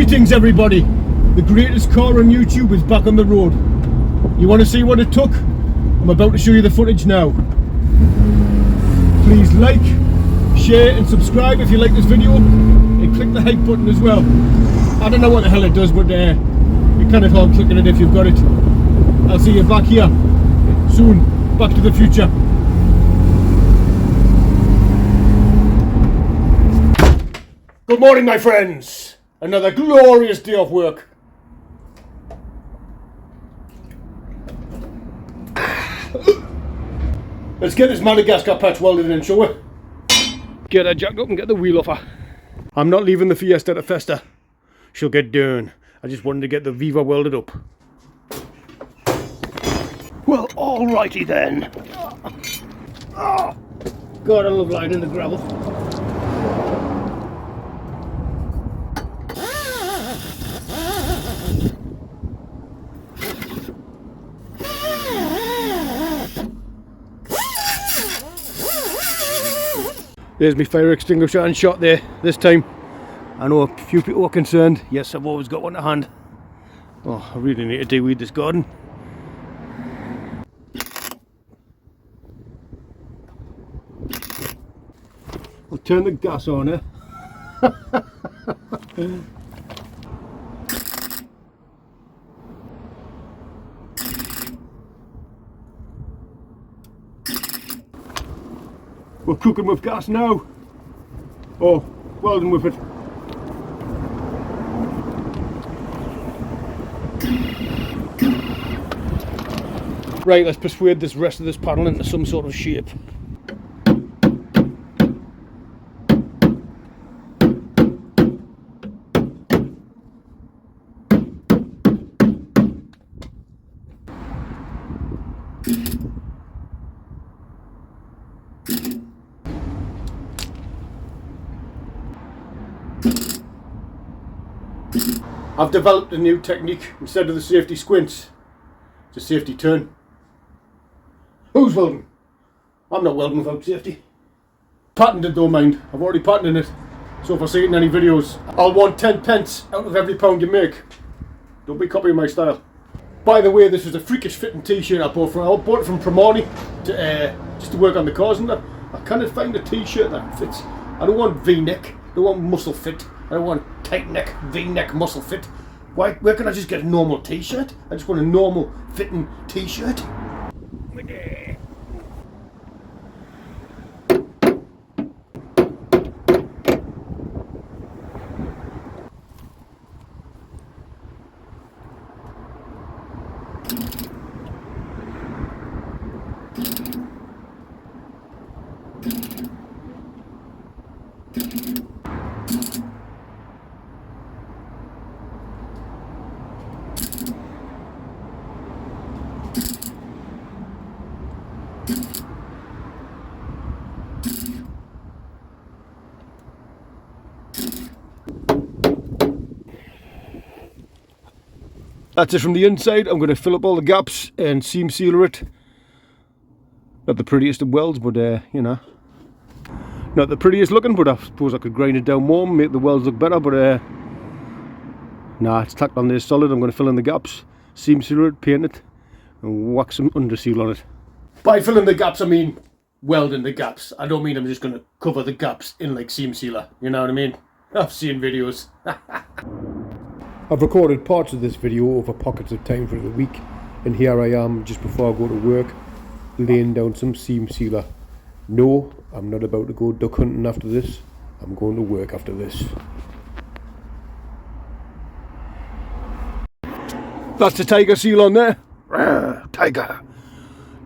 Greetings everybody! The greatest car on YouTube is back on the road. You want to see what it took? I'm about to show you the footage now. Please like, share and subscribe if you like this video, and click the hype button as well. I don't know what the hell it does, but you kind of hard clicking it if you've got it. I'll see you back here soon. Back to the future. Good morning my friends! Another glorious day of work. Let's get this Madagascar patch welded in, shall we? Get her jacked up and get the wheel off her. I'm not leaving the Fiesta to fester. She'll get done. I just wanted to get the Viva welded up. Well, alrighty then. Oh, God, I love lying in the gravel. There's my fire extinguisher and shot there this time. I know a few people are concerned. Yes, I've always got one to hand. Oh, I really need to de-weed this garden. I'll turn the gas on here. We're cooking with gas now. Oh, welding with it. Right, let's persuade this rest of this panel into some sort of shape. I've developed a new technique. Instead of the safety squints, it's a safety turn. Who's welding? I'm not welding without safety. Patented though, mind. I've already patented it. So if I see it in any videos, I'll want 10 pence out of every pound you make. Don't be copying my style. By the way, this was a freakish fitting t-shirt I bought it from Promani to just to work on the cars and that. I can't find a t-shirt that fits. I don't want V-neck. I don't want muscle fit. I don't want tight neck, V-neck, muscle fit. Where can I just get a normal t-shirt? I just want a normal fitting t-shirt. That's it from the inside. I'm going to fill up all the gaps and seam sealer it. Not the prettiest of welds, but you know, not the prettiest looking, but I suppose I could grind it down more and make the welds look better, but nah, it's tacked on there solid. I'm going to fill in the gaps, seam sealer it, paint it and wax some under seal on it. By filling the gaps I mean welding the gaps. I don't mean I'm just going to cover the gaps in like seam sealer, you know what I mean? I've seen videos. I've recorded parts of this video over pockets of time for the week, and here I am just before I go to work laying down some seam sealer. No, I'm not about to go duck hunting after this. I'm going to work after this. That's the tiger seal on there. Tiger.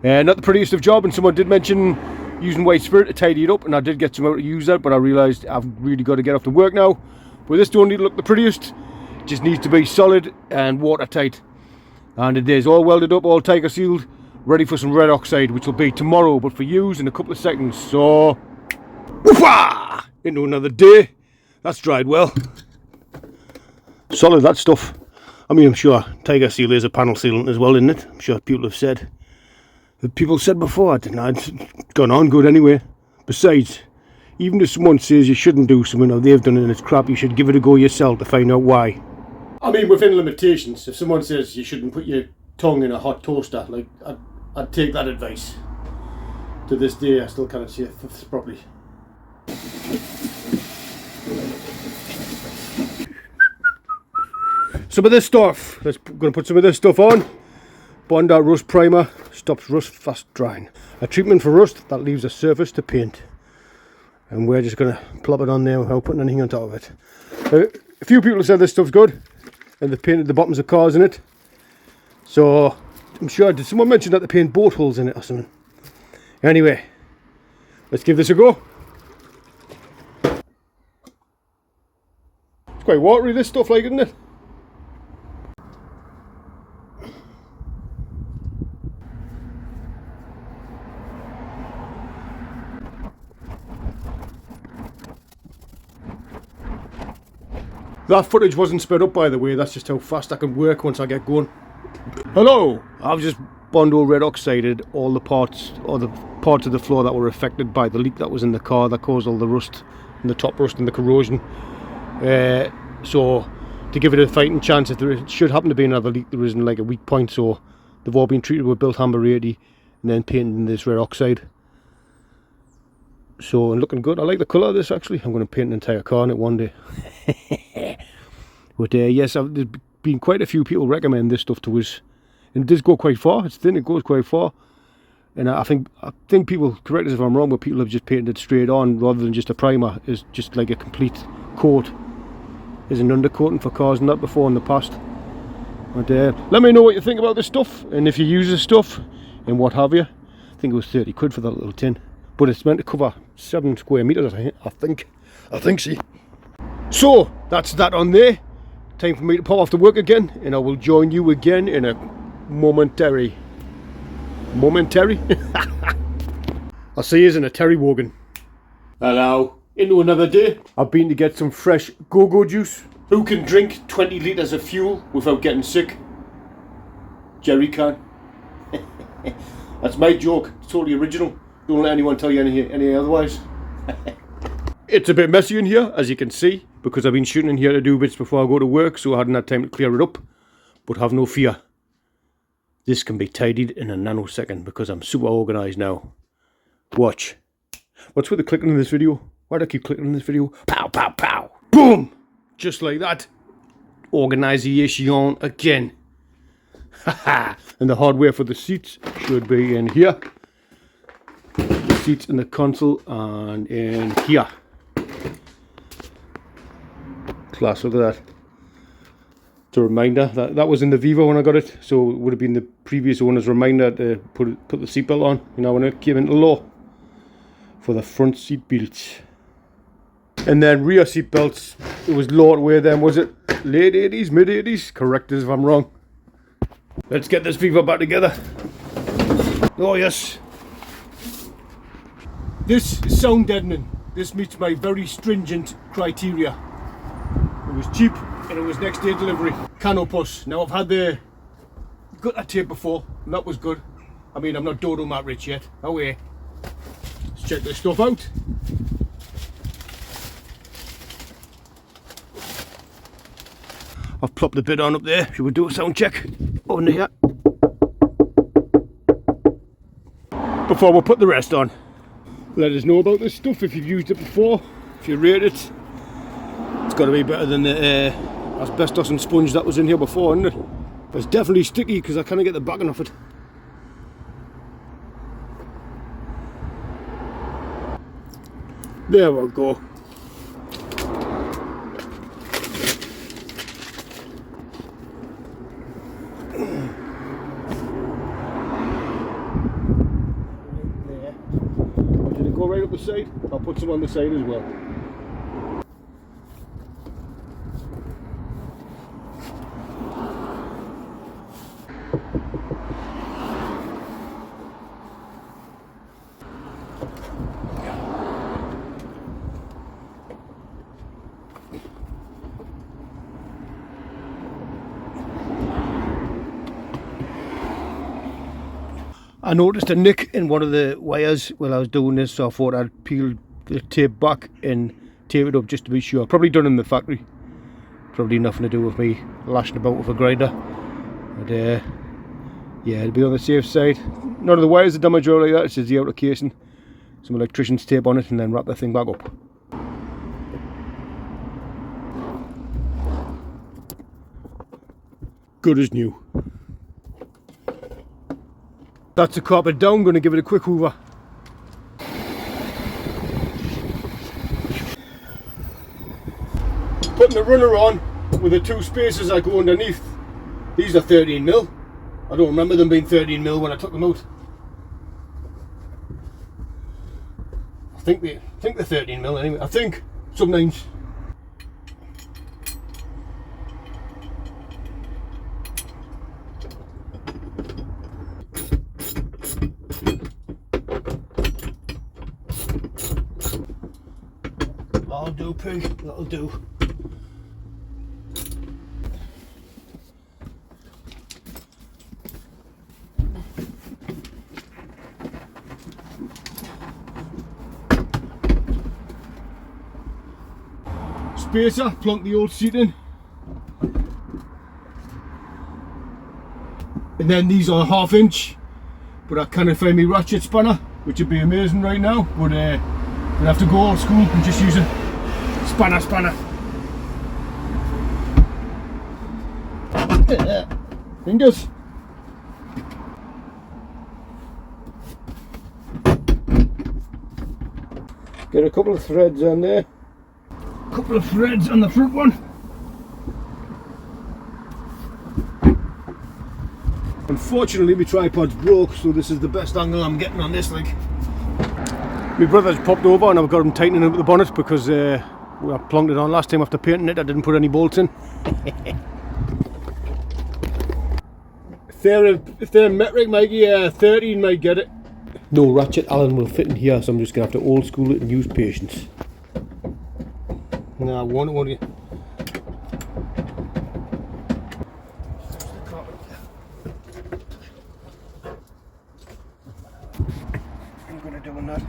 Not the prettiest of job, and someone did mention using white spirit to tidy it up, and I did get some out to use that, but I realised I've really got to get off to work now. But this don't need to look the prettiest. Just needs to be solid and watertight, and it is all welded up, all tiger sealed, ready for some red oxide, which will be tomorrow, but for use in a couple of seconds. So woofa! Into another day. That's dried well. Solid, that stuff. I mean, I'm sure tiger seal is a panel sealant as well, isn't it? I'm sure people have said. The people said before, I didn't know, it's gone on good anyway. Besides, even if someone says you shouldn't do something or they've done it and it's crap, you should give it a go yourself to find out why. I mean, within limitations. If someone says you shouldn't put your tongue in a hot toaster, like, I'd take that advice. To this day, I still can't see it properly. Some of this stuff, I'm going to put some of this stuff on. Bond Out Rust Primer, stops rust fast drying. A treatment for rust that leaves a surface to paint. And we're just going to plop it on there without putting anything on top of it. A few people have said this stuff's good, and they've painted the bottoms of cars in it. So, I'm sure, did someone mention that they paint boat holes in it or something? Anyway, let's give this a go. It's quite watery, this stuff, like, isn't it? That footage wasn't sped up, by the way. That's just how fast I can work once I get going. Hello! I've just Bondo red oxided all the parts, or the parts of the floor that were affected by the leak that was in the car that caused all the rust, and the top rust and the corrosion. So, to give it a fighting chance, if there should happen to be another leak, there isn't like a weak point, so they've all been treated with Built Amber 80 and then painted in this red oxide. So, and looking good. I like the colour of this, actually. I'm going to paint an entire car in it one day. But yes, there's been quite a few people recommend this stuff to us. And it does go quite far. It's thin, it goes quite far. And I think people, correct us if I'm wrong, but people have just painted it straight on rather than just a primer. It's just like a complete coat. There's an undercoating for cars and that before in the past. But let me know what you think about this stuff, and if you use this stuff and what have you. I think it was 30 quid for that little tin. But it's meant to cover 7 square metres, I think. See. So, that's that on there. Time for me to pop off to work again, and I will join you again in a momentary. I'll see you in a Terry Wogan. Hello. Into another day. I've been to get some fresh go-go juice. Who can drink 20 litres of fuel without getting sick? Jerry can. That's my joke. It's totally original. Don't let anyone tell you any otherwise. It's a bit messy in here, as you can see, because I've been shooting in here to do bits before I go to work, so I hadn't had time to clear it up. But have no fear. This can be tidied in a nanosecond because I'm super organised now. Watch. What's with the clicking in this video? Why do I keep clicking in this video? Pow, pow, pow. Boom! Just like that. Organisation again. Haha. And the hardware for the seats should be in here. The seats in the console and in here. Class, look at that. It's a reminder. That was in the Viva when I got it, so it would have been the previous owner's reminder to put the seatbelt on, you know, when it came into law. For the front seat belts. And then rear seat belts, it was law to wear them, was it? Late 80s, mid 80s? Correct us if I'm wrong. Let's get this Viva back together. Oh yes. This is sound deadening. This meets my very stringent criteria. It was cheap and it was next day delivery. Canopus. Now I've had got that tape before and that was good. I mean, I'm not Dodo Matt Rich yet. Oh yeah. Let's check this stuff out. I've plopped the bit on up there. Should we do a sound check? Over here. Before we put the rest on. Let us know about this stuff if you've used it before. If you rate it. It's got to be better than the asbestos and sponge that was in here before, isn't it? It's definitely sticky because I can't get the backing off it. There we go. There. Did it go right up the side? I'll put some on the side as well. I noticed a nick in one of the wires while I was doing this, so I thought I'd peel the tape back and tape it up just to be sure. Probably done in the factory. Probably nothing to do with me lashing about with a grinder. But yeah, it'll be on the safe side. None of the wires are damaged or like that, it's just the outer casing. Some electrician's tape on it and then wrap the thing back up. Good as new. That's the carpet down, going to give it a quick hoover. Putting the runner on with the two spaces that go underneath. These are 13mm. I don't remember them being 13mm when I took them out. I think they're 13mm anyway. I think sometimes. That'll do, pig. That'll do. Spacer, plonk the old seat in, and then these are 1/2 inch, but I can't find my ratchet spanner, which would be amazing right now, but we'll have to go old school and just use a spanner. Fingers. Get a couple of threads on there. Couple of threads on the front one. Unfortunately my tripod's broke, so this is the best angle I'm getting on this. Like, my brother's popped over and I've got him tightening up the bonnet because I plonked it on last time after painting it. I didn't put any bolts in. If they're metric, Mikey, 13 might get it. No ratchet Allen will fit in here, so I'm just going to have to old school it and use patience. No, I won't you? I'm going to do that.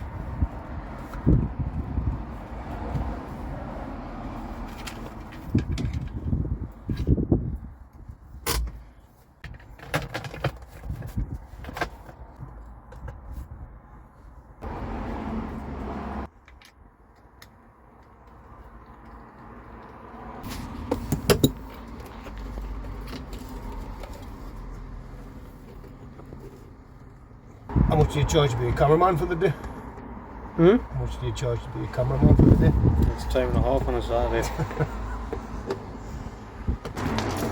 How much do you charge to be a cameraman for the day? How much do you charge to be a cameraman for the day? It's time&a-half on a Saturday.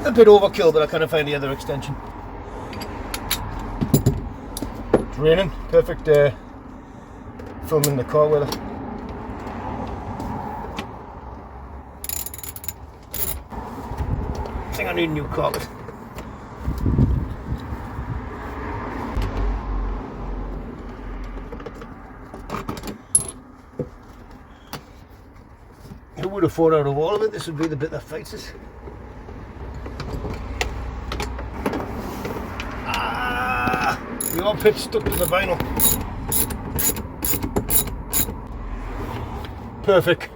A bit overkill, but I can't find the other extension. It's raining, perfect filming the car weather. I think I need a new carpet. Who would have thought out of all of it this would be the bit that fights us? The armpit stuck to the vinyl. Perfect.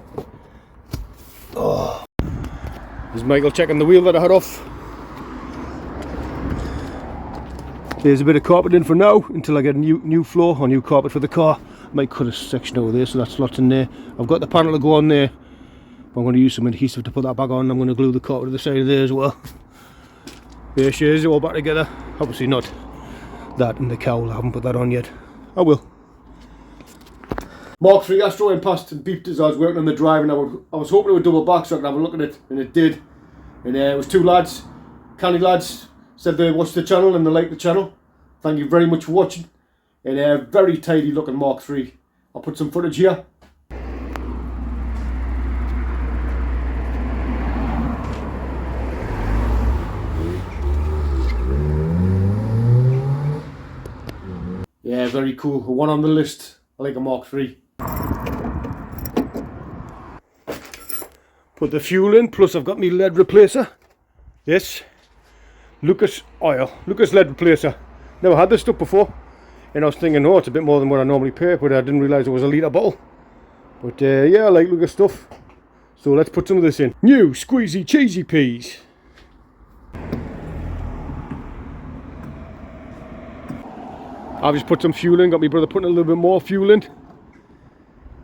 Oh. There's Michael checking the wheel that I had off. There's a bit of carpet in for now until I get a new floor or new carpet for the car. I might cut a section over there so that slots in there. I've got the panel to go on there. I'm going to use some adhesive to put that back on. I'm going to glue the carpet to the side of there as well. There she is, all back together. Obviously not that and the cowl, I haven't put that on yet. I will. Mark III Astro went past and beeped as I was working on the drive, and I was hoping it would double back so I could have a look at it, and it did. And it was two lads, canny lads, said they watched the channel and they liked the channel. Thank you very much for watching. And a very tidy looking Mark III. I'll put some footage here. Yeah, very cool. One on the list. I like a Mark III. Put the fuel in, plus I've got my lead replacer. Yes. Lucas oil. Lucas lead replacer. Never had this stuff before. And I was thinking, oh, it's a bit more than what I normally pay, but I didn't realise it was a litre bottle. But yeah, I like Lucas stuff. So let's put some of this in. New squeezy cheesy peas. I've just put some fuel in, got my brother putting a little bit more fuel in.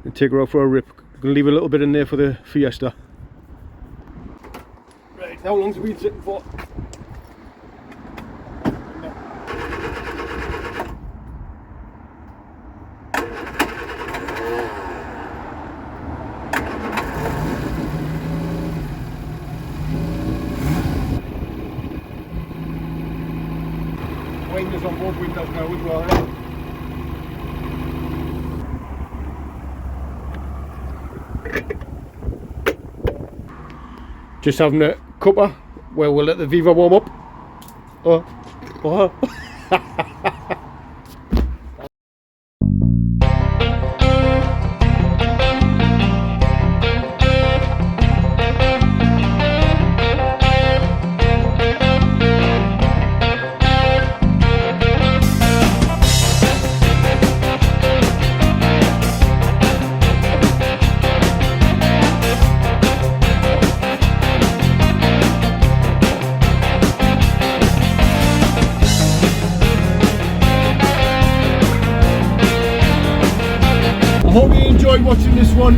And take her out for a rip. I'm going to leave a little bit in there for the Fiesta. Right, how long's it been sitting for? Winders on both windows now as well, eh? Just having a cuppa where we'll let the Viva warm up. I hope you enjoyed watching this one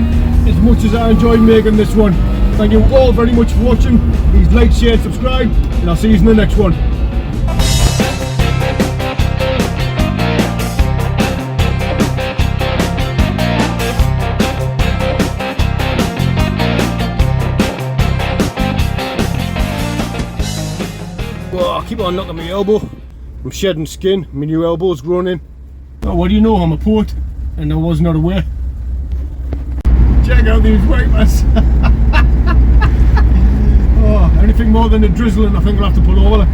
as much as I enjoyed making this one. Thank you all very much for watching. Please like, share, subscribe, and I'll see you in the next one. Oh, I keep on knocking my elbow. I'm shedding skin, my new elbow's growing in. Oh, what do you know, I'm a poet. And I was not aware. Check out these wipers. Oh, anything more than a drizzling, I think I'll have to pull over.